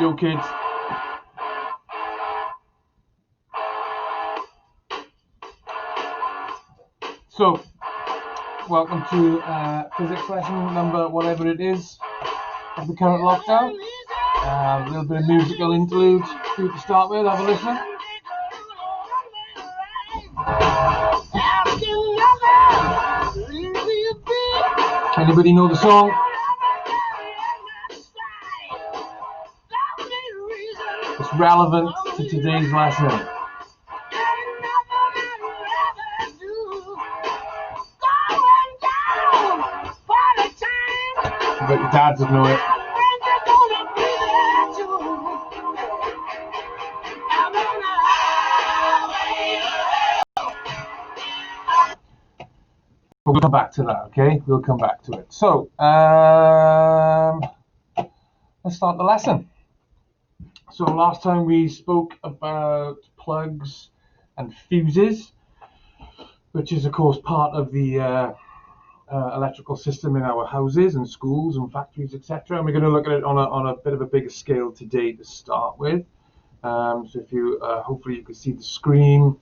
Yo kids. So, welcome to physics lesson number whatever it is of the current lockdown. A little bit of musical interlude for you to start with, have a listen. Anybody know the song? It's relevant to today's lesson. I bet your dads would know it. We'll come back to that, okay? We'll come back to it. So, let's start the lesson. So last time we spoke about plugs and fuses, which is of course part of the electrical system in our houses and schools and factories, etc. And we're going to look at it on a bit of a bigger scale today to start with. So if you, hopefully you can see the screen.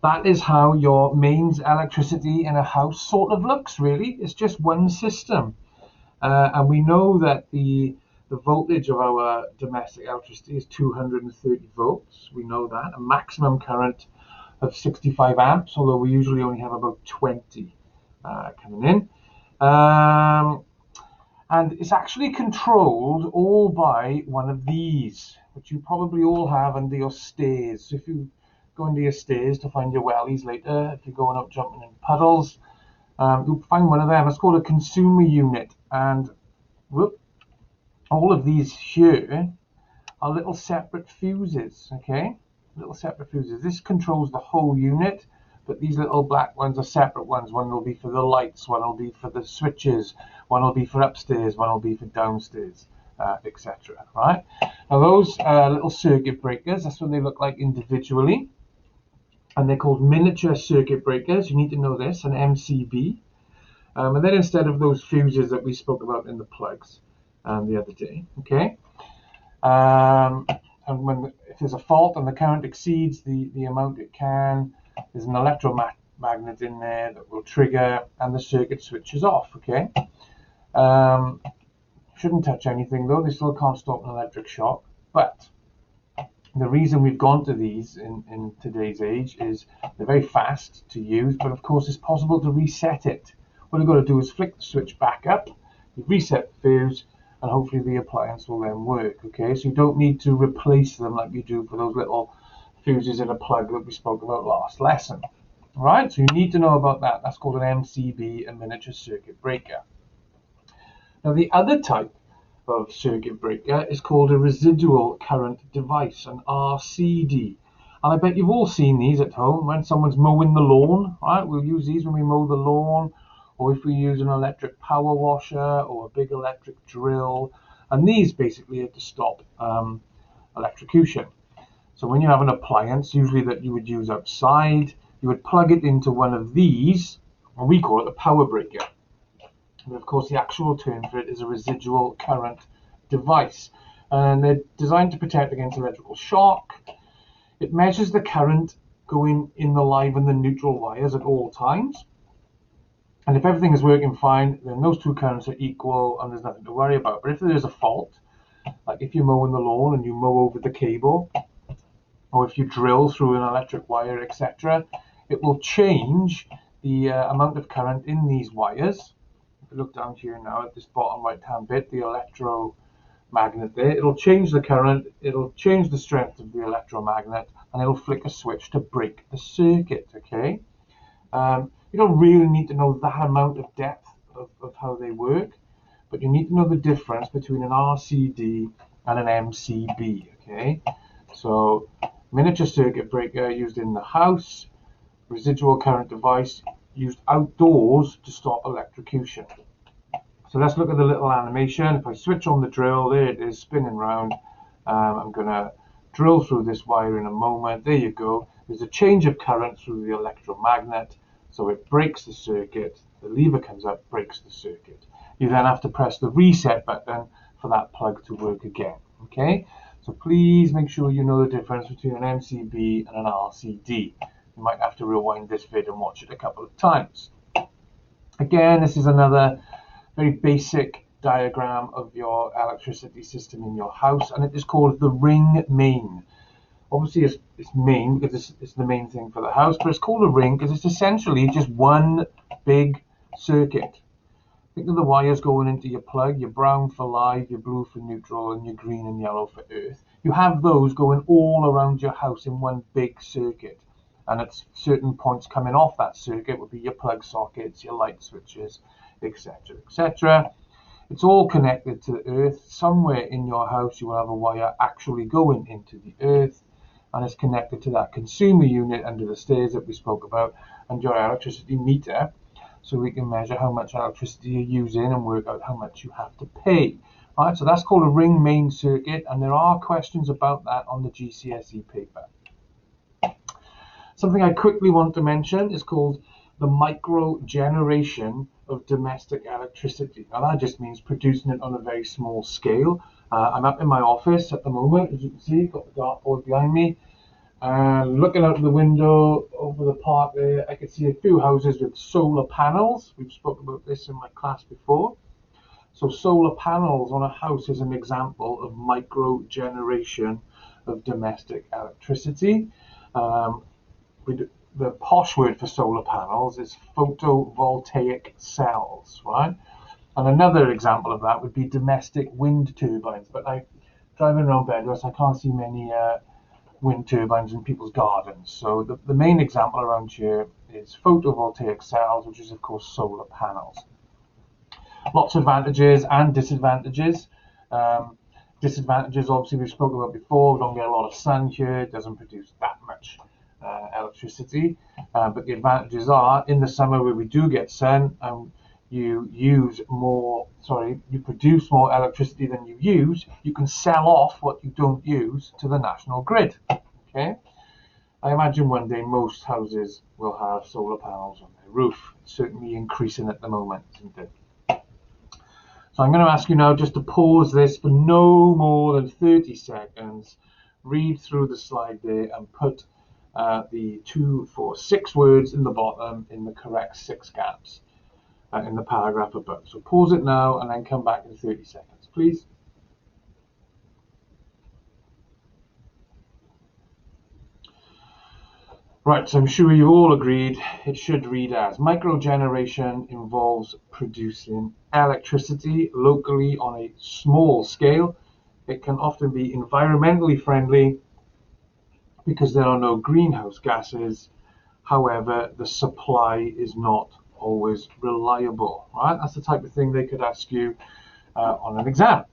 That is how your mains electricity in a house sort of looks, really. It's just one system. And we know that the voltage of our domestic electricity is 230 volts. We know that. A maximum current of 65 amps, although we usually only have about 20 coming in. And it's actually controlled all by one of these, which you probably all have under your stairs. So if you go into your stairs to find your wellies later, if you're going up jumping in puddles, you'll find one of them. It's called a consumer unit, and all of these here are little separate fuses, okay? Little separate fuses. This controls the whole unit, but these little black ones are separate ones. One will be for the lights, one will be for the switches, one will be for upstairs, one will be for downstairs, etc. Right? Now those little circuit breakers, that's what they look like individually. And they're called miniature circuit breakers. You need to know this, an MCB. And then instead of those fuses that we spoke about in the plugs the other day, okay? And if there's a fault and the current exceeds the amount it can, there's an electromagnet in there that will trigger and the circuit switches off, okay? Shouldn't touch anything though, they still can't stop an electric shock, but the reason we've gone to these in today's age is they're very fast to use, but of course it's possible to reset it. What you've got to do is flick the switch back up, you reset the fuse, and hopefully the appliance will then work, okay? So you don't need to replace them like you do for those little fuses in a plug that we spoke about last lesson. All right, so you need to know about that. That's called an MCB, a miniature circuit breaker. Now the other type of circuit breaker is called a residual current device, an RCD. And I bet you've all seen these at home when someone's mowing the lawn, right? We'll use these when we mow the lawn, or if we use an electric power washer or a big electric drill. And these basically are to stop electrocution. So when you have an appliance, usually that you would use outside, you would plug it into one of these, and we call it a power breaker. But of course, the actual term for it is a residual current device. And they're designed to protect against electrical shock. It measures the current going in the live and the neutral wires at all times. And if everything is working fine, then those two currents are equal and there's nothing to worry about. But if there is a fault, like if you're mowing the lawn and you mow over the cable, or if you drill through an electric wire, etc., it will change the amount of current in these wires. If you look down here now at this bottom right hand bit, the electromagnet there, it'll change the current, it'll change the strength of the electromagnet, and it'll flick a switch to break the circuit, okay? You don't really need to know that amount of depth of how they work, but you need to know the difference between an RCD and an MCB, okay? So miniature circuit breaker used in the house, residual current device used outdoors to stop electrocution. So let's look at the little animation. If I switch on the drill, there it is spinning round. I'm going to drill through this wire in a moment. There you go. There's a change of current through the electromagnet, so it breaks the circuit. The lever comes up, breaks the circuit. You then have to press the reset button for that plug to work again. Okay, so please make sure you know the difference between an MCB and an RCD. You might have to rewind this vid and watch it a couple of times. Again, this is another very basic diagram of your electricity system in your house, and it is called the ring main. Obviously, it's main because it's the main thing for the house, but it's called a ring because it's essentially just one big circuit. Think of the wires going into your plug, your brown for live, your blue for neutral, and your green and yellow for earth. You have those going all around your house in one big circuit. And at certain points coming off that circuit would be your plug sockets, your light switches, etc., etc. It's all connected to the earth. Somewhere in your house you will have a wire actually going into the earth, and it's connected to that consumer unit under the stairs that we spoke about, and your electricity meter, so we can measure how much electricity you're using and work out how much you have to pay. Right, so that's called a ring main circuit, and there are questions about that on the GCSE paper. Something I quickly want to mention is called the micro generation of domestic electricity. Now that just means producing it on a very small scale. I'm up in my office at the moment, as you can see, got the dartboard behind me. And looking out the window over the park there, I can see a few houses with solar panels. We've spoken about this in my class before. So solar panels on a house is an example of micro generation of domestic electricity. The posh word for solar panels is photovoltaic cells, right? And another example of that would be domestic wind turbines. But driving around Bedwas, I can't see many wind turbines in people's gardens. So the main example around here is photovoltaic cells, which is of course solar panels. Lots of advantages and disadvantages. Disadvantages, obviously, we've spoken about before. We don't get a lot of sun here. It doesn't produce that much electricity. But the advantages are, in the summer where we do get sun, you produce more electricity than you use, you can sell off what you don't use to the national grid. Okay, I imagine one day most houses will have solar panels on their roof. It's certainly increasing at the moment, isn't it? So I'm going to ask you now just to pause this for no more than 30 seconds, read through the slide there and put the 2, 4, 6 words in the bottom in the correct 6 gaps in the paragraph above. So pause it now and then come back in 30 seconds, please. Right, so I'm sure you've all agreed it should read as: microgeneration involves producing electricity locally on a small scale. It can often be environmentally friendly because there are no greenhouse gases. However, the supply is not always reliable. Right? That's the type of thing they could ask you on an exam.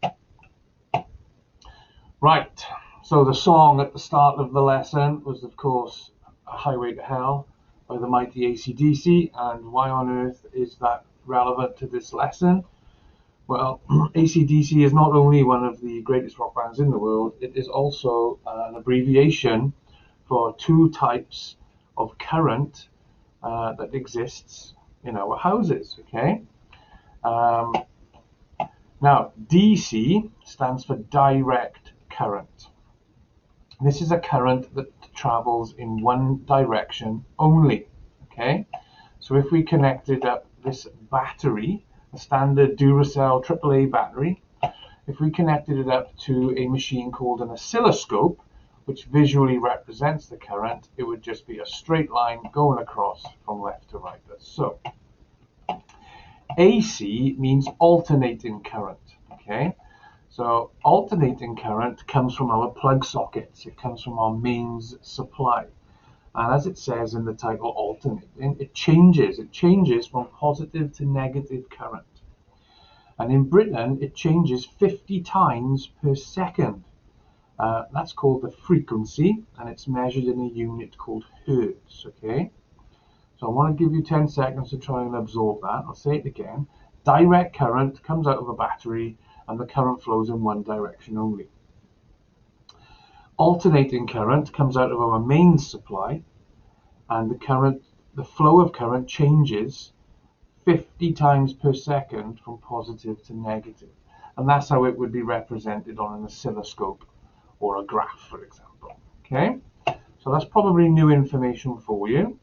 Right, so the song at the start of the lesson was, of course, A Highway to Hell by the mighty AC/DC, and why on earth is that relevant to this lesson? Well, AC/DC is not only one of the greatest rock bands in the world, it is also an abbreviation for 2 types of current that exists in our houses, okay? Now, DC stands for direct current. This is a current that travels in one direction only, okay? So if we connected up this battery, a standard Duracell AAA battery, if we connected it up to a machine called an oscilloscope, which visually represents the current, it would just be a straight line going across from left to right. So AC means alternating current, okay? So alternating current comes from our plug sockets. It comes from our mains supply. And as it says in the title, alternating, it changes from positive to negative current. And in Britain, it changes 50 times per second. That's called the frequency, and it's measured in a unit called hertz, okay? So I want to give you 10 seconds to try and absorb that. I'll say it again. Direct current comes out of a battery, and the current flows in one direction only. Alternating current comes out of our mains supply, and the flow of current changes 50 times per second from positive to negative. And that's how it would be represented on an oscilloscope or a graph, for example. Okay, so that's probably new information for you.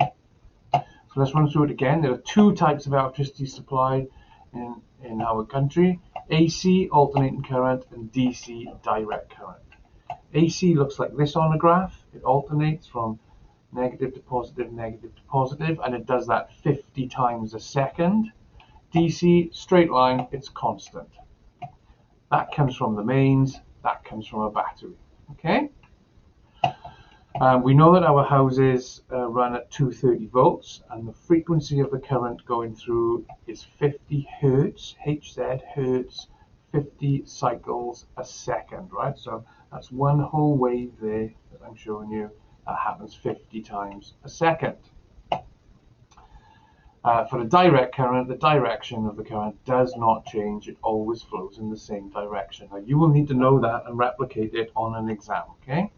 So let's run through it again. There are two types of electricity supply in our country: AC, alternating current, and DC, direct current. AC looks like this on a graph. It alternates from negative to positive, and it does that 50 times a second. DC, straight line, it's constant. That comes from the mains, that comes from a battery. Okay. We know that our houses run at 230 volts, and the frequency of the current going through is 50 hertz, HZ, hertz, 50 cycles a second, right? So that's one whole wave there that I'm showing you. That happens 50 times a second. For the direct current, the direction of the current does not change. It always flows in the same direction. Now, you will need to know that and replicate it on an exam, okay?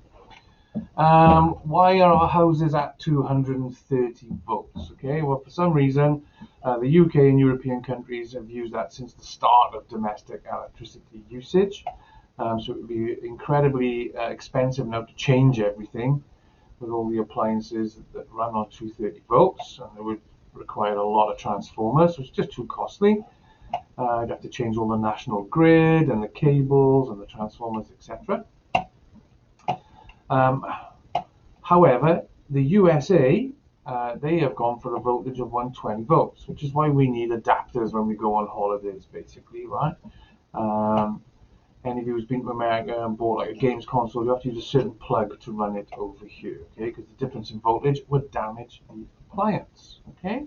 Why are our houses at 230 volts? Okay, well, for some reason, the UK and European countries have used that since the start of domestic electricity usage. So it would be incredibly expensive now to change everything with all the appliances that run on 230 volts, and it would require a lot of transformers, which is just too costly. You'd have to change all the national grid and the cables and the transformers, etc. However, the USA, they have gone for a voltage of 120 volts, which is why we need adapters when we go on holidays, basically, right? Any of you who's been to America and bought like a games console, you have to use a certain plug to run it over here, okay? Because the difference in voltage would damage the appliance, okay?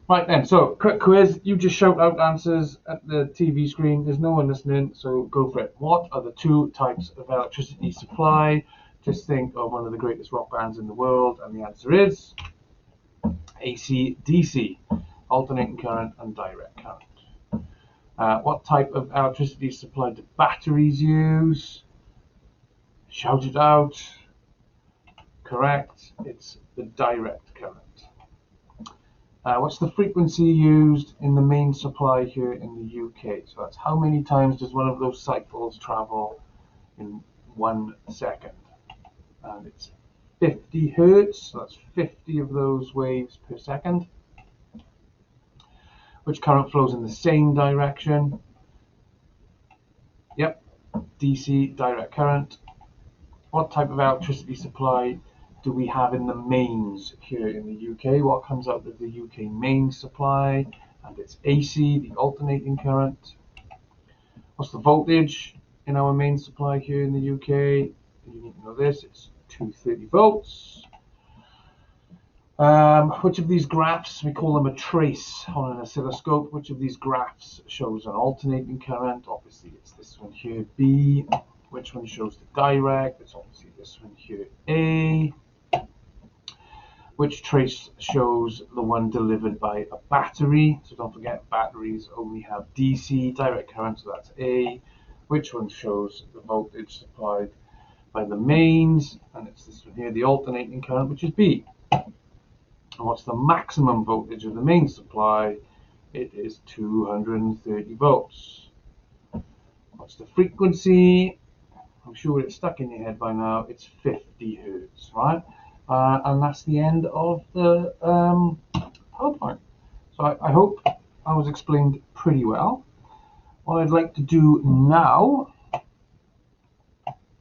Right then, so quick quiz. You just shout out answers at the TV screen. There's no one listening, so go for it. What are the two types of electricity supply? Just think of one of the greatest rock bands in the world, and the answer is AC, DC, alternating current and direct current. What type of electricity supply do batteries use? Shout it out. Correct. It's the direct current. What's the frequency used in the main supply here in the UK? So that's how many times does one of those cycles travel in 1 second? And it's 50 hertz. So that's 50 of those waves per second. Which current flows in the same direction? Yep, DC, direct current. What type of electricity supply do we have in the mains here in the UK? What comes out of the UK main supply? And it's AC, the alternating current. What's the voltage in our main supply here in the UK? You need to know this, it's 230 volts. Which of these graphs, we call them a trace on an oscilloscope, which of these graphs shows an alternating current? Obviously it's this one here, B. Which one shows the direct? It's obviously this one here, A. Which trace shows the one delivered by a battery? So don't forget, batteries only have DC, direct current, so that's A. Which one shows the voltage supplied by the mains? And it's this one here, the alternating current, which is B. And what's the maximum voltage of the main supply? It is 230 volts. What's the frequency? I'm sure it's stuck in your head by now. It's 50 hertz, right? And that's the end of the PowerPoint. So I hope I was explained pretty well. What I'd like to do now